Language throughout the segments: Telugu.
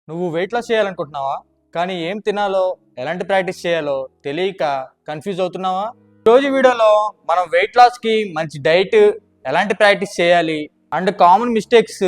నువ్వు వెయిట్ లాస్ చేయాలనుకుంటున్నావా? కానీ ఏం తినాలో, ఎలాంటి ప్రాక్టీస్ చేయాలో తెలియక కన్ఫ్యూజ్ అవుతున్నావా? ఈరోజు వీడియోలో మనం వెయిట్ లాస్కి మంచి డైట్, ఎలాంటి ప్రాక్టీస్ చేయాలి అండ్ కామన్ మిస్టేక్స్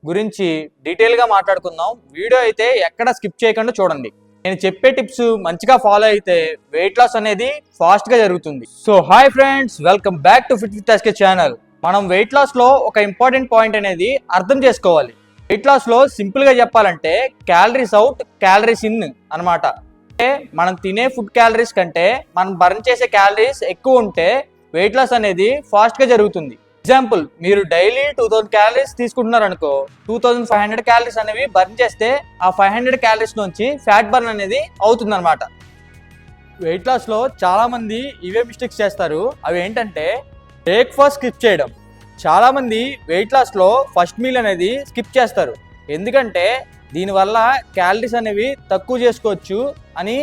గురించి డీటెయిల్గా మాట్లాడుకుందాం. వీడియో అయితే ఎక్కడ స్కిప్ చేయకుండా చూడండి. నేను చెప్పే టిప్స్ మంచిగా ఫాలో అయితే వెయిట్ లాస్ అనేది ఫాస్ట్గా జరుగుతుంది. So hi friends, welcome back to fit with SK channel. మనం వెయిట్ లాస్లో ఒక ఇంపార్టెంట్ పాయింట్ అనేది అర్థం చేసుకోవాలి. వెయిట్ లాస్ లో సింపుల్ గా చెప్పాలంటే క్యాలరీస్ అవుట్ క్యాలరీస్ ఇన్ అనమాట. అంటే మనం తినే ఫుడ్ క్యాలరీస్ కంటే మనం బర్న్ చేసే క్యాలరీస్ ఎక్కువ ఉంటే వెయిట్ లాస్ అనేది ఫాస్ట్ గా జరుగుతుంది. ఎగ్జాంపుల్, మీరు డైలీ 2000 క్యాలరీస్ తీసుకుంటున్నారు అనుకో, 2500 క్యాలరీస్ అనేవి బర్న్ చేస్తే ఆ 500 క్యాలరీస్ నుంచి ఫ్యాట్ బర్న్ అనేది అవుతుంది అనమాట. వెయిట్ లాస్ లో చాలా మంది ఇవే మిస్టేక్స్ చేస్తారు. అవి ఏంటంటే బ్రేక్ఫాస్ట్ స్కిప్ చేయడం. చాలా మంది వెయిట్ లాస్లో ఫస్ట్ మీల్ అనేది స్కిప్ చేస్తారు. ఎందుకంటే దీనివల్ల క్యాలరీస్ అనేవి తక్కువ చేసుకోవచ్చు అని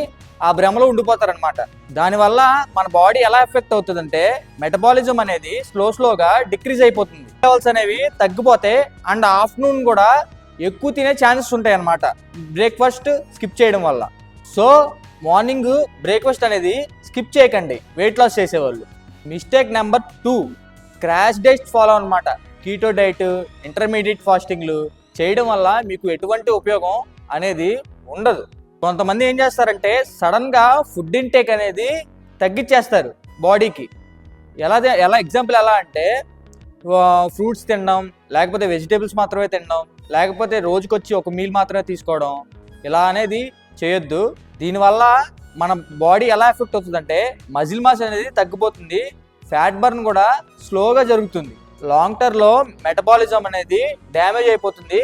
ఆ భ్రమలో ఉండిపోతారు అనమాట. దానివల్ల మన బాడీ ఎలా ఎఫెక్ట్ అవుతుందంటే మెటబాలిజం అనేది స్లోగా డిక్రీజ్ అయిపోతుంది. లెవెల్స్ అనేవి తగ్గిపోతే అండ్ ఆఫ్టర్నూన్ కూడా ఎక్కువ తినే ఛాన్సెస్ ఉంటాయి అనమాట బ్రేక్ఫాస్ట్ స్కిప్ చేయడం వల్ల. సో మార్నింగ్ బ్రేక్ఫాస్ట్ అనేది స్కిప్ చేయకండి వెయిట్ లాస్ చేసేవాళ్ళు. Mistake number 2, crash diet follow అనమాట. కీటో డైట్, ఇంటర్మీడియట్ ఫాస్టింగ్లు చేయడం వల్ల మీకు ఎటువంటి ఉపయోగం అనేది ఉండదు. కొంతమంది ఏం చేస్తారంటే సడన్గా ఫుడ్ ఇంటేక్ అనేది తగ్గించేస్తారు బాడీకి. ఎలా ఎగ్జాంపుల్ ఎలా అంటే ఫ్రూట్స్ తినడం, లేకపోతే వెజిటేబుల్స్ మాత్రమే తినడం, లేకపోతే రోజుకొచ్చి ఒక మీల్ మాత్రమే తీసుకోవడం, ఇలా అనేది చేయొద్దు. దీనివల్ల మన బాడీ ఎలా ఎఫెక్ట్ అవుతుందంటే మజిల్ మాస్ అనేది తగ్గిపోతుంది, ఫ్యాట్ బర్న్ కూడా స్లోగా జరుగుతుంది. లాంగ్ టర్మ్లో మెటబాలిజం అనేది డ్యామేజ్ అయిపోతుంది.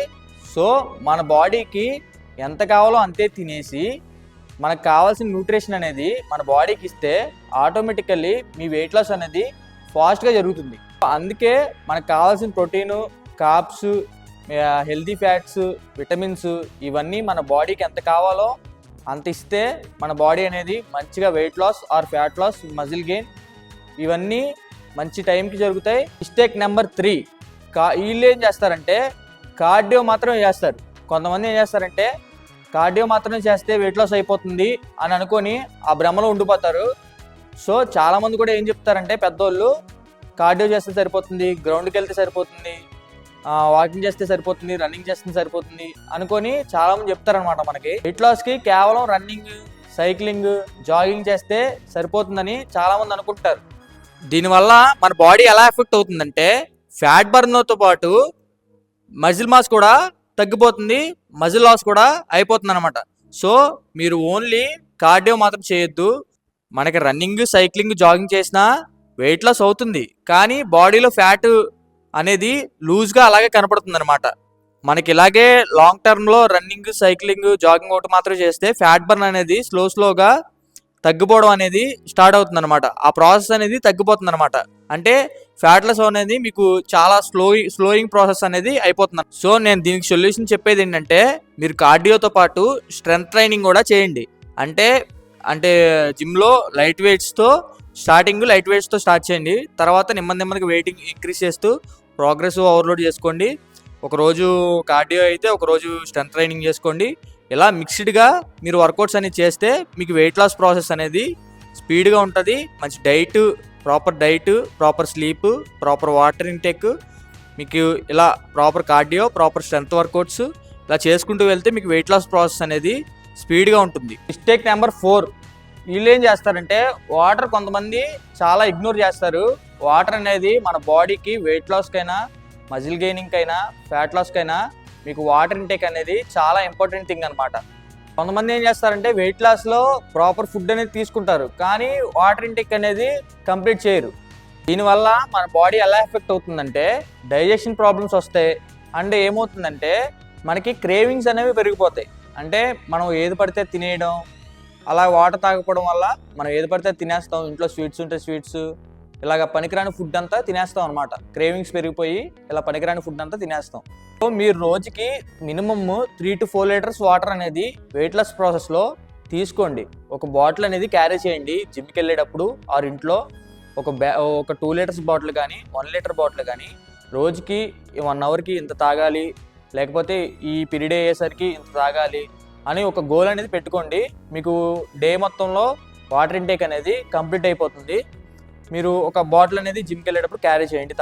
సో మన బాడీకి ఎంత కావాలో అంతే తినేసి మనకు కావాల్సిన న్యూట్రిషన్ అనేది మన బాడీకి ఇస్తే ఆటోమేటికల్లీ మీ వెయిట్ లాస్ అనేది ఫాస్ట్గా జరుగుతుంది. అందుకే మనకు కావాల్సిన protein, carbs, healthy fats, vitamins ఇవన్నీ మన బాడీకి ఎంత కావాలో అంత ఇస్తే మన బాడీ అనేది మంచిగా weight loss or fat loss, muscle gain ఇవన్నీ మంచి టైంకి జరుగుతాయి. మిస్టేక్ నెంబర్ 3, వీళ్ళు ఏం చేస్తారంటే కార్డియో మాత్రమే చేస్తారు. కొంతమంది ఏం చేస్తారంటే కార్డియో మాత్రమే చేస్తే వెయిట్ లాస్ అయిపోతుంది అని అనుకొని ఆ భ్రమలో ఉండిపోతారు. సో చాలామంది కూడా ఏం చెప్తారంటే పెద్దోళ్ళు, కార్డియో చేస్తే సరిపోతుంది, గ్రౌండ్కి వెళ్తే సరిపోతుంది, వాకింగ్ చేస్తే సరిపోతుంది, రన్నింగ్ చేస్తే సరిపోతుంది అనుకొని చాలామంది చెప్తారనమాట. మనకి వెయిట్ లాస్కి కేవలం రన్నింగ్, సైక్లింగ్, జాగింగ్ చేస్తే సరిపోతుందని చాలామంది అనుకుంటారు. దీనివల్ల మన బాడీ ఎలా ఎఫెక్ట్ అవుతుందంటే ఫ్యాట్ బర్న్తో పాటు మజిల్ మాస్ కూడా తగ్గిపోతుంది, మజిల్ లాస్ కూడా అయిపోతుంది అనమాట. సో మీరు ఓన్లీ కార్డియో మాత్రం చేయొద్దు. మనకి రన్నింగ్, సైక్లింగ్, జాగింగ్ చేసినా వెయిట్ లాస్ అవుతుంది, కానీ బాడీలో ఫ్యాట్ అనేది లూజ్గా అలాగే కనపడుతుంది అనమాట. మనకి ఇలాగే లాంగ్ టర్మ్లో రన్నింగ్, సైక్లింగ్, జాగింగ్ ఒకటి మాత్రం చేస్తే ఫ్యాట్ బర్న్ అనేది స్లోగా తగ్గిపోవడం అనేది స్టార్ట్ అవుతుంది అనమాట. ఆ ప్రాసెస్ అనేది తగ్గిపోతుంది అనమాట. అంటే ఫ్యాట్ లాస్ అనేది మీకు చాలా స్లోయింగ్ ప్రాసెస్ అనేది అయిపోతుంది. సో నేను దీనికి సొల్యూషన్ చెప్పేది ఏంటంటే మీరు కార్డియోతో పాటు స్ట్రెంత్ ట్రైనింగ్ కూడా చేయండి. అంటే జిమ్లో లైట్ వెయిట్స్తో స్టార్ట్ చేయండి. తర్వాత నెమ్మదిగా వెయిటింగ్ ఇంక్రీజ్ చేస్తూ ప్రోగ్రెసివ్ ఓవర్లోడ్ చేసుకోండి. ఒకరోజు కార్డియో అయితే ఒకరోజు స్ట్రెంత్ ట్రైనింగ్ చేసుకోండి. ఇలా మిక్స్డ్గా మీరు వర్కౌట్స్ అనేవి చేస్తే మీకు వెయిట్ లాస్ ప్రాసెస్ అనేది స్పీడ్గా ఉంటుంది. మంచి diet, proper sleep, proper water intake, మీకు ఇలా proper cardio, proper strength workouts ఇలా చేసుకుంటూ వెళ్తే మీకు వెయిట్ లాస్ ప్రాసెస్ అనేది స్పీడ్గా ఉంటుంది. మిస్టేక్ నెంబర్ 4, వీళ్ళు ఏం చేస్తారంటే వాటర్ కొంతమంది చాలా ఇగ్నోర్ చేస్తారు. వాటర్ అనేది మన బాడీకి వెయిట్ లాస్కైనా, మజిల్ గెయినింగ్కైనా, ఫ్యాట్ లాస్కైనా మీకు వాటర్ ఇంటేక్ అనేది చాలా ఇంపార్టెంట్ థింగ్ అనమాట. కొంతమంది ఏం చేస్తారంటే వెయిట్ లాస్లో ప్రాపర్ ఫుడ్ అనేది తీసుకుంటారు, కానీ వాటర్ ఇంటేక్ అనేది కంప్లీట్ చేయరు. దీనివల్ల మన బాడీ ఎలా ఎఫెక్ట్ అవుతుందంటే డైజెషన్ ప్రాబ్లమ్స్ వస్తాయి. అండ్ ఏమవుతుందంటే మనకి క్రేవింగ్స్ అనేవి పెరిగిపోతాయి. అంటే మనం ఏది పడితే తినేయడం, అలా వాటర్ తాగకపోవడం వల్ల మనం ఏది పడితే తినేస్తాం. ఇంట్లో స్వీట్స్ ఉంటే స్వీట్స్, ఇలాగ పనికిరాని ఫుడ్ అంతా తినేస్తాం అనమాట. క్రేవింగ్స్ పెరిగిపోయి ఇలా పనికిరాని ఫుడ్ అంతా తినేస్తాం. సో మీరు రోజుకి మినిమమ్ 3 to 4 లీటర్స్ వాటర్ అనేది వెయిట్ లాస్ ప్రాసెస్లో తీసుకోండి. ఒక బాటిల్ అనేది క్యారీ చేయండి జిమ్కి వెళ్ళేటప్పుడు. ఆర్ ఇంట్లో ఒక 2 లీటర్స్ బాటిల్ కానీ 1 లీటర్ బాటిల్ కానీ రోజుకి 1 అవర్కి ఇంత తాగాలి లేకపోతే ఈ పీరియడ్ అయ్యేసరికి ఇంత తాగాలి అని ఒక గోల్ అనేది పెట్టుకోండి. మీకు డే మొత్తంలో వాటర్ ఇంటేక్ అనేది కంప్లీట్ అయిపోతుంది. మీరు ఒక బాటిల్ అనేది జిమ్కి వెళ్ళేటప్పుడు క్యారీ చేయండి,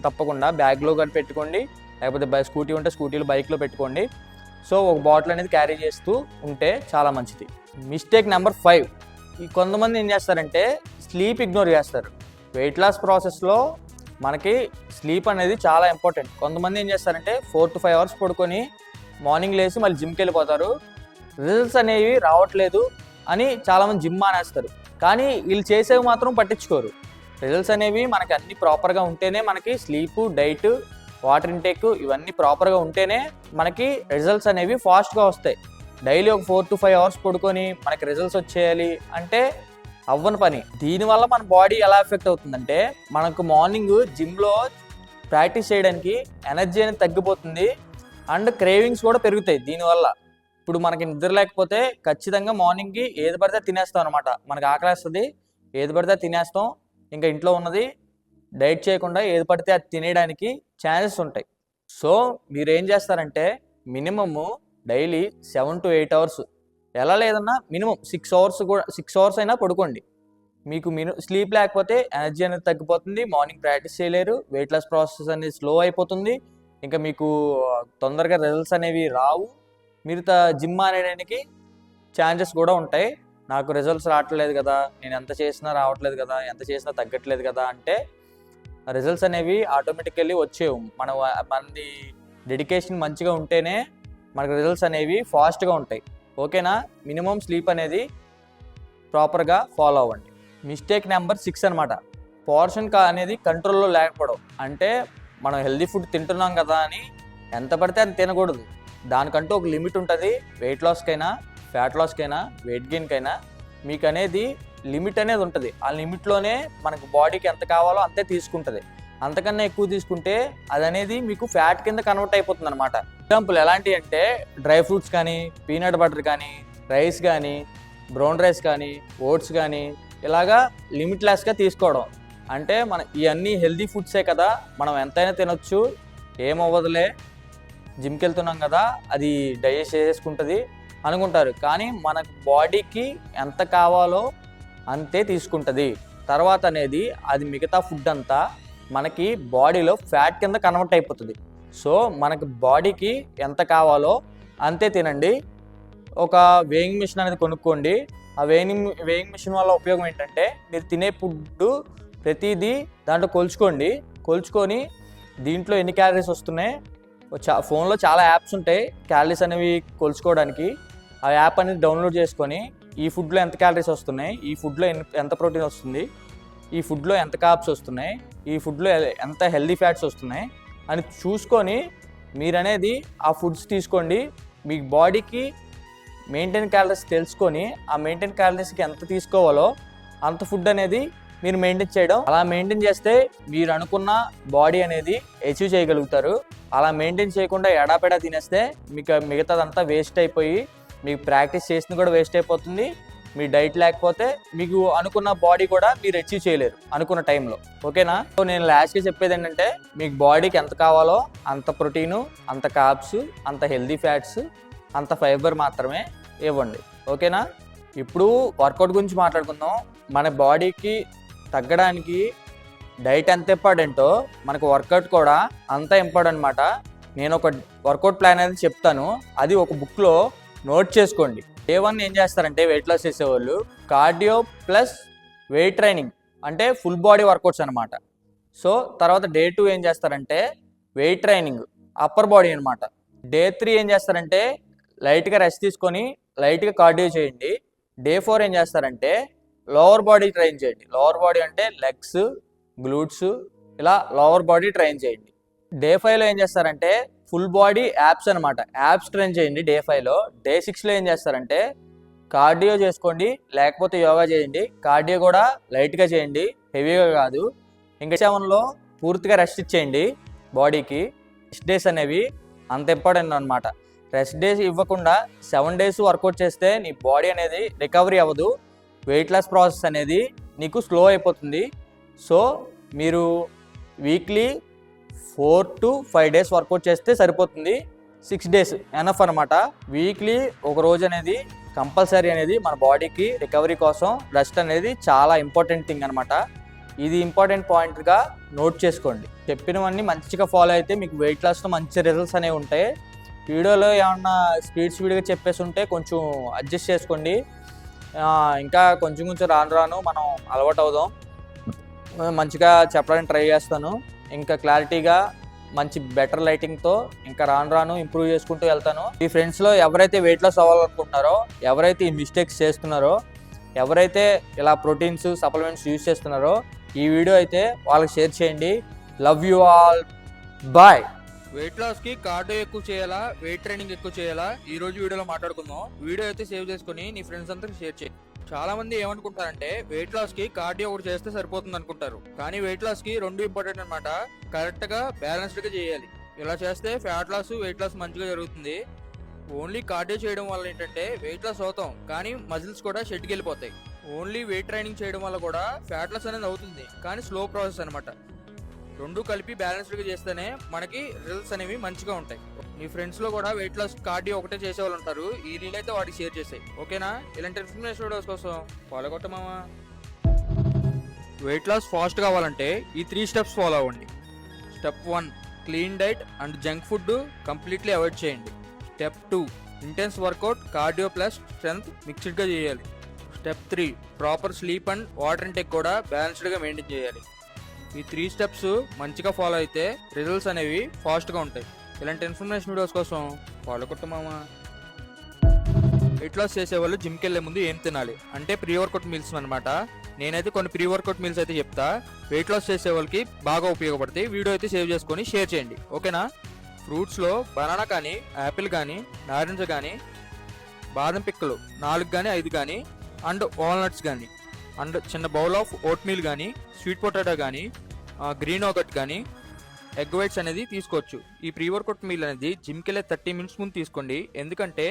తప్పకుండా బ్యాగ్లో కానీ పెట్టుకోండి, లేకపోతే స్కూటీ ఉంటే స్కూటీలో బైక్లో పెట్టుకోండి. సో ఒక బాటిల్ అనేది క్యారీ చేస్తూ ఉంటే చాలా మంచిది. మిస్టేక్ నెంబర్ 5, ఈ కొంతమంది ఏం చేస్తారంటే స్లీప్ ఇగ్నోర్ చేస్తారు. వెయిట్ లాస్ ప్రాసెస్లో మనకి స్లీప్ అనేది చాలా ఇంపార్టెంట్. కొంతమంది ఏం చేస్తారంటే 4 to 5 అవర్స్ పడుకొని మార్నింగ్ లేచి మళ్ళీ జిమ్కి వెళ్ళిపోతారు. రిజల్ట్స్ అనేవి రావట్లేదు అని చాలామంది జిమ్ మానేస్తారు. కానీ వీళ్ళు చేసేవి మాత్రం పట్టించుకోరు. రిజల్ట్స్ అనేవి మనకి అన్ని ప్రాపర్గా ఉంటేనే మనకి స్లీపు, డైట్, వాటర్ ఇంటేక్ ఇవన్నీ ప్రాపర్గా ఉంటేనే మనకి రిజల్ట్స్ అనేవి ఫాస్ట్గా వస్తాయి. డైలీ ఒక 4 to 5 అవర్స్ పడుకొని మనకి రిజల్ట్స్ వచ్చేయాలి అంటే అవ్వని పని. దీనివల్ల మన బాడీ ఎలా ఎఫెక్ట్ అవుతుందంటే మనకు మార్నింగ్ జిమ్లో ప్రాక్టీస్ చేయడానికి ఎనర్జీ అనేది తగ్గిపోతుంది అండ్ క్రేవింగ్స్ కూడా పెరుగుతాయి దీనివల్ల. ఇప్పుడు మనకి నిద్ర లేకపోతే ఖచ్చితంగా మార్నింగ్కి ఏది పడితే తినేస్తాం అనమాట. మనకు ఆకలేస్తుంది, ఏది పడితే తినేస్తాం. ఇంకా ఇంట్లో ఉన్నది డైట్ చేయకుండా ఏది పడితే అది తినేయడానికి ఛాన్సెస్ ఉంటాయి. సో మీరు ఏం చేస్తారంటే మినిమము డైలీ 7 to 8 అవర్స్, ఎలా లేదన్నా మినిమం 6 అవర్స్ అయినా పడుకోండి. మీకు స్లీప్ లేకపోతే ఎనర్జీ అనేది తగ్గిపోతుంది, మార్నింగ్ ప్రాక్టీస్ చేయలేరు, వెయిట్ లాస్ ప్రాసెస్ అనేది స్లో అయిపోతుంది, ఇంకా మీకు తొందరగా రిజల్ట్స్ అనేవి రావు, మీరు జిమ్ అనేయడానికి ఛాన్సెస్ కూడా ఉంటాయి. నాకు రిజల్ట్స్ రావట్లేదు కదా, నేను ఎంత చేసినా రావట్లేదు కదా, ఎంత చేసినా తగ్గట్లేదు కదా అంటే రిజల్ట్స్ అనేవి ఆటోమేటికల్లీ వచ్చేవు. మనది డెడికేషన్ మంచిగా ఉంటేనే మనకు రిజల్ట్స్ అనేవి ఫాస్ట్గా ఉంటాయి. ఓకేనా? మినిమం స్లీప్ అనేది ప్రాపర్గా ఫాలో అవ్వండి. మిస్టేక్ నెంబర్ 6 అనమాట, పోర్షన్ అనేది కంట్రోల్లో లేకపోవడం. అంటే మనం హెల్దీ ఫుడ్ తింటున్నాం కదా అని ఎంత పడితే అది తినకూడదు. దానికంటూ ఒక లిమిట్ ఉంటుంది. వెయిట్ లాస్కైనా, ఫ్యాట్ లాస్కైనా, వెయిట్ గెయిన్కైనా మీకు అనేది లిమిట్ అనేది ఉంటుంది. ఆ లిమిట్లోనే మనకు బాడీకి ఎంత కావాలో అంతే తీసుకుంటుంది. అంతకన్నా ఎక్కువ తీసుకుంటే అది అనేది మీకు ఫ్యాట్ కింద కన్వర్ట్ అయిపోతుంది అనమాట. ఎగ్జాంపుల్ ఎలాంటివి అంటే డ్రై ఫ్రూట్స్ కానీ, పీనట్ బటర్ కానీ, రైస్ కానీ, బ్రౌన్ రైస్ కానీ, ఓట్స్ కానీ ఇలాగా లిమిట్లెస్గా తీసుకోవడం. అంటే ఇవన్నీ హెల్దీ ఫుడ్సే కదా, మనం ఎంతైనా తినొచ్చు, ఏమవ్వదులే, జిమ్కి వెళ్తున్నాం కదా అది డైజెస్ట్ చేసుకుంటుంది అనుకుంటారు. కానీ మన బాడీకి ఎంత కావాలో అంతే తీసుకుంటుంది. తర్వాత అనేది అది మిగతా ఫుడ్ అంతా మనకి బాడీలో ఫ్యాట్ కింద కన్వర్ట్ అయిపోతుంది. సో మనకి బాడీకి ఎంత కావాలో అంతే తినండి. ఒక వేయింగ్ మిషన్ అనేది కొనుక్కోండి. ఆ వేయింగ్ మిషన్ వల్ల ఉపయోగం ఏంటంటే మీరు తినే ఫుడ్ ప్రతిదీ దాంట్లో కొలుచుకొని దీంట్లో ఎన్ని క్యాలరీస్ వస్తున్నాయి. ఫోన్లో చాలా యాప్స్ ఉంటాయి క్యాలరీస్ అనేవి కొలుచుకోవడానికి. ఆ యాప్ అనేది డౌన్లోడ్ చేసుకొని ఈ ఫుడ్లో ఎంత క్యాలరీస్ వస్తున్నాయి, ఈ ఫుడ్లో ఎంత ప్రోటీన్ వస్తుంది, ఈ ఫుడ్లో ఎంత కార్బ్స్ వస్తున్నాయి, ఈ ఫుడ్లో ఎంత హెల్దీ ఫ్యాట్స్ వస్తున్నాయి అని చూసుకొని మీరనేది ఆ ఫుడ్స్ తీసుకోండి. మీ బాడీకి మెయింటైన్ క్యాలరీస్ తెలుసుకొని ఆ మెయింటైన్ క్యాలరీస్కి ఎంత తీసుకోవాలో అంత ఫుడ్ అనేది మీరు మెయింటైన్ చేయడం. అలా మెయింటైన్ చేస్తే మీరు అనుకున్న బాడీ అనేది అచీవ్ చేయగలుగుతారు. అలా మెయింటైన్ చేయకుండా ఎడాపెడా తినేస్తే మీకు మిగతాదంతా వేస్ట్ అయిపోయి మీకు ప్రాక్టీస్ చేసింది కూడా వేస్ట్ అయిపోతుంది. మీ డైట్ లేకపోతే మీకు అనుకున్న బాడీ కూడా మీరు అచీవ్ చేయలేరు అనుకున్న టైంలో. ఓకేనా? సో నేను లాస్ట్గా చెప్పేది ఏంటంటే మీకు బాడీకి ఎంత కావాలో అంత ప్రోటీను, అంత కార్బ్స్, అంత హెల్దీ ఫ్యాట్స్, అంత ఫైబర్ మాత్రమే ఇవ్వండి. ఓకేనా? ఇప్పుడు వర్కౌట్ గురించి మాట్లాడుకుందాం. మన బాడీకి తగ్గడానికి డైట్ ఎంత ఇంపార్టెంటో మనకు వర్కౌట్ కూడా అంత ఇంపార్టెంట్ అనమాట. నేను ఒక వర్కౌట్ ప్లాన్ అనేది చెప్తాను, అది ఒక బుక్లో నోట్ చేసుకోండి. డే 1 ఏం చేస్తారంటే వెయిట్ లాస్ చేసేవాళ్ళు కార్డియో ప్లస్ వెయిట్ ట్రైనింగ్ అంటే ఫుల్ బాడీ వర్కౌట్స్ అనమాట. సో తర్వాత డే 2 ఏం చేస్తారంటే వెయిట్ ట్రైనింగ్ అప్పర్ బాడీ అనమాట. డే 3 ఏం చేస్తారంటే లైట్గా రెస్ట్ తీసుకొని లైట్గా కార్డియో చేయండి. డే 4 ఏం చేస్తారంటే లోవర్ బాడీ ట్రైన్ చేయండి. లోవర్ బాడీ అంటే లెగ్స్, గ్లూట్స్, ఇలా లోవర్ బాడీ ట్రైన్ చేయండి. డే 5లో ఏం చేస్తారంటే ఫుల్ బాడీ యాప్స్ అనమాట, యాప్స్ ట్రైన్ చేయండి డే 5లో. డే 6లో ఏం చేస్తారంటే కార్డియో చేసుకోండి, లేకపోతే యోగా చేయండి. కార్డియో కూడా లైట్గా చేయండి, హెవీగా కాదు. ఇంకా 7లో పూర్తిగా రెస్ట్ ఇచ్చేయండి బాడీకి. రెస్ట్ డేస్ అనేవి అంత ఇంపార్టెంట్ అనమాట. రెస్ట్ డేస్ ఇవ్వకుండా 7 days వర్కౌట్ చేస్తే నీ బాడీ అనేది రికవరీ అవ్వదు, వెయిట్ లాస్ ప్రాసెస్ అనేది నీకు స్లో అయిపోతుంది. సో మీరు వీక్లీ 4 to 5 days వర్కౌట్ చేస్తే సరిపోతుంది. 6 days ఎనఫ్ అనమాట. వీక్లీ ఒక రోజు అనేది కంపల్సరీ అనేది మన బాడీకి రికవరీ కోసం రెస్ట్ అనేది చాలా ఇంపార్టెంట్ థింగ్ అనమాట. ఇది ఇంపార్టెంట్ పాయింట్గా నోట్ చేసుకోండి. చెప్పినవన్నీ మంచిగా ఫాలో అయితే మీకు వెయిట్ లాస్లో మంచి రిజల్ట్స్ అనేవి ఉంటాయి. వీడియోలో ఏమన్నా స్పీడ్గా చెప్పేసి ఉంటే కొంచెం అడ్జస్ట్ చేసుకోండి. ఇంకా కొంచెం రాను మనం అలవాటు అవుదాం. మంచిగా చెప్పడానికి ట్రై చేస్తాను. ఇంకా క్లారిటీగా మంచి బెటర్ లైటింగ్తో ఇంకా రాను ఇంప్రూవ్ చేసుకుంటూ వెళ్తాను. ఈ ఫ్రెండ్స్లో ఎవరైతే వెయిట్ లాస్ అవ్వాలనుకుంటున్నారో, ఎవరైతే ఈ మిస్టేక్స్ చేస్తున్నారో, ఎవరైతే ఇలా ప్రోటీన్స్ సప్లిమెంట్స్ యూజ్ చేస్తున్నారో ఈ వీడియో అయితే వాళ్ళకి షేర్ చేయండి. Love you all, bye. Weight లాస్కి కార్డియో ఎక్కువ చేయాలా, వెయిట్ ట్రైనింగ్ ఎక్కువ చేయాలా, ఈ రోజు వీడియోలో మాట్లాడుకుందాం. వీడియో అయితే సేవ్ చేసుకుని నీ ఫ్రెండ్స్ అందరికి షేర్ చేయి. చాలా మంది ఏమనుకుంటారంటే వెయిట్ లాస్ కి కార్డియో ఒకటి చేస్తే సరిపోతుంది అనుకుంటారు. కానీ వెయిట్ లాస్ కి రెండు ఇంపార్టెంట్ అనమాట. కరెక్ట్ గా బ్యాలెన్స్డ్ గా చేయాలి. ఇలా చేస్తే ఫ్యాట్ లాస్ వెయిట్ లాస్ మంచిగా జరుగుతుంది. ఓన్లీ కార్డియో చేయడం వల్ల ఏంటంటే వెయిట్ లాస్ అవుతాం, కానీ మజిల్స్ కూడా షెడ్కి వెళ్ళిపోతాయి. ఓన్లీ వెయిట్ ట్రైనింగ్ చేయడం వల్ల కూడా ఫ్యాట్ లాస్ అనేది అవుతుంది, కానీ స్లో ప్రాసెస్ అనమాట. రెండు కలిపి బ్యాలెన్స్డ్ గా చేస్తేనే మనకి రిజల్ట్స్ అనేవి మంచిగా ఉంటాయి. నీ ఫ్రెండ్స్ లో కూడా వెయిట్ లాస్ కార్డియో ఒకటే చేసే వాళ్ళు ఉంటారు. ఈ రీల్ అయితే వాడికి షేర్ చేసాయి, ఓకేనా? ఇలాంటి ఇన్ఫర్మేషన్ వీడియోస్ కోసం ఫాలో కొట్టమామా. వెయిట్ లాస్ ఫాస్ట్ కావాలంటే ఈ 3 స్టెప్స్ ఫాలో అవ్వండి. Step 1, clean diet and junk food completely avoid చేయండి. Step 2, intense workout cardio plus strength మిక్స్డ్గా చేయాలి. Step 3, proper sleep and water intake కూడా బ్యాలెన్స్డ్గా మెయింటైన్ చేయాలి. ఈ 3 స్టెప్స్ మంచిగా ఫాలో అయితే రిజల్ట్స్ అనేవి ఫాస్ట్గా ఉంటాయి. ఇలాంటి ఇన్ఫర్మేషన్ వీడియోస్ కోసం ఫాలో కొట్టమామా. వెయిట్ లాస్ చేసే వాళ్ళు జిమ్కి వెళ్ళే ముందు ఏం తినాలి అంటే ప్రీ వర్కౌట్ మీల్స్ అనమాట. నేనైతే కొన్ని ప్రీ వర్కౌట్ మీల్స్ అయితే చెప్తా, వెయిట్ లాస్ చేసే వాళ్ళకి బాగా ఉపయోగపడతాయి. వీడియో అయితే సేవ్ చేసుకొని షేర్ చేయండి, ఓకేనా? ఫ్రూట్స్లో బనానా కానీ, యాపిల్ కానీ, నారింజ కానీ, బాదం పిక్కలు 4 కానీ 5 కానీ, అండ్ వాల్నట్స్ కానీ, అండ్ చిన్న బౌల్ ఆఫ్ ఓట్ మీల్ కానీ, స్వీట్ పొటాటో కానీ, గ్రీన్ యోగర్ట్ కానీ, ఎగ్ వైట్స్ అనేది తీసుకోవచ్చు. ఈ ప్రీ వర్కౌట్ మీల్ అనేది జిమ్కి వెళ్ళే 30 minutes ముందు తీసుకోండి. ఎందుకంటే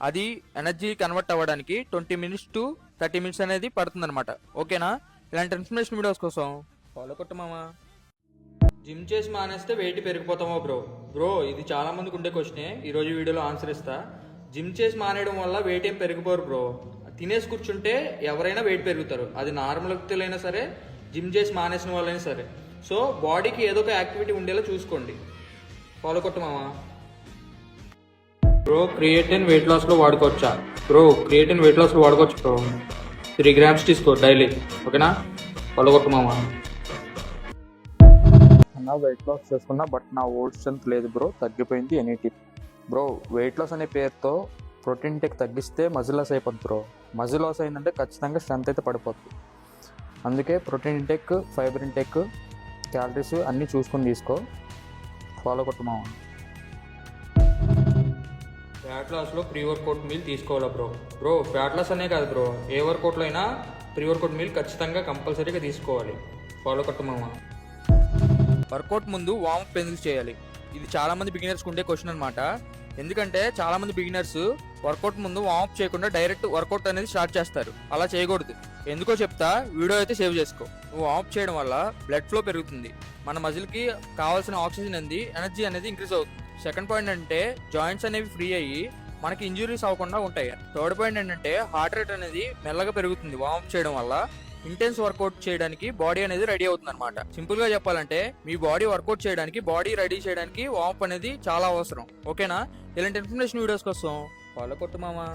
అది ఎనర్జీ కన్వర్ట్ అవ్వడానికి 20 minutes to 30 minutes అనేది పడుతుంది అనమాట, ఓకేనా? ఇలాంటి ఇన్ఫర్మేషన్ వీడియోస్ కోసం ఫాలో కొట్టమామా. జిమ్ చేసి మానేస్తే వెయిట్ పెరిగిపోతామా బ్రో? ఇది చాలా మందికి ఉండే క్వశ్చనే. ఈరోజు వీడియోలో ఆన్సర్ ఇస్తా. జిమ్ చేసి మానేయడం వల్ల వెయిట్ ఏం పెరిగిపోరు బ్రో. తినేసి కూర్చుంటే ఎవరైనా వెయిట్ పెరుగుతారు. అది నార్మల్ వ్యక్తులైనా సరే, జిమ్ చేసి మానేసిన వాళ్ళైనా సరే. సో బాడీకి ఏదో ఒక యాక్టివిటీ ఉండేలా చూసుకోండి. ఫాలో కొట్టమామా. బ్రో క్రియేటిన్ వెయిట్ లాస్లో వాడుకోవచ్చా? క్రియేటిన్ వెయిట్ లాస్లో వాడుకోవచ్చు బ్రో. 3 grams తీసుకో డైలీ, ఓకేనా? ఫాలో కొట్టమామా. వెయిట్ లాస్ చేసుకున్నా బట్ నా ఓల్డ్ స్ట్రెంత్ లేదు బ్రో, తగ్గిపోయింది. Any tip? Bro weight loss అనే పేరుతో ప్రోటీన్ ఇంటేక్ తగ్గిస్తే మజిల్ లాస్ అయిపోద్ది బ్రో. మజిల్ లాస్ అయిందంటే ఖచ్చితంగా స్ట్రెంత్ అయితే పడిపోద్ది. అందుకే protein intake, fibre intake, calories అన్నీ చూసుకొని తీసుకో. ఫాలో కొట్టమా. ఫ్యాట్ లాస్లో ప్రీ వర్కౌట్ మీల్ తీసుకోవాలా బ్రో? ఫ్యాట్ లాస్ అనే కాదు బ్రో, ఏ వర్కౌట్లో అయినా ప్రీ వర్కౌట్ మీల్ ఖచ్చితంగా కంపల్సరీగా తీసుకోవాలి. ఫాలో కొట్టమామా. వర్కౌట్ ముందు వార్మప్ ఎందుకు చేయాలి? ఇది చాలా మంది బిగినర్స్కి ఉండే క్వశ్చన్ అనమాట. ఎందుకంటే చాలా మంది బిగినర్స్ వర్కౌట్ ముందు వార్మప్ చేయకుండా డైరెక్ట్ వర్కౌట్ అనేది స్టార్ట్ చేస్తారు. అలా చేయకూడదు. ఎందుకో చెప్తా, వీడియో అయితే సేవ్ చేసుకో. నువ్వు వార్మప్ చేయడం వల్ల బ్లడ్ ఫ్లో పెరుగుతుంది, మన మజిల్కి కావాల్సిన ఆక్సిజన్ అనేది, ఎనర్జీ అనేది ఇంక్రీజ్ అవుతుంది. సెకండ్ పాయింట్ అంటే జాయింట్స్ అనేవి ఫ్రీ అయ్యి మనకి ఇంజురీస్ అవ్వకుండా ఉంటాయి. థర్డ్ పాయింట్ ఏంటంటే హార్ట్ రేట్ అనేది మెల్లగా పెరుగుతుంది వార్మప్ చేయడం వల్ల. ఇంటెన్స్ వర్కౌట్ చేయడానికి బాడీ అనేది రెడీ అవుతుంది అనమాట. సింపుల్ గా చెప్పాలంటే మీ బాడీ వర్కౌట్ చేయడానికి, బాడీ రెడీ చేయడానికి వార్మప్ అనేది చాలా అవసరం, ఓకేనా? ఇలాంటి ఇన్ఫర్మేషన్ వీడియోస్ కోసం ఫాలో కొట్టు మామా.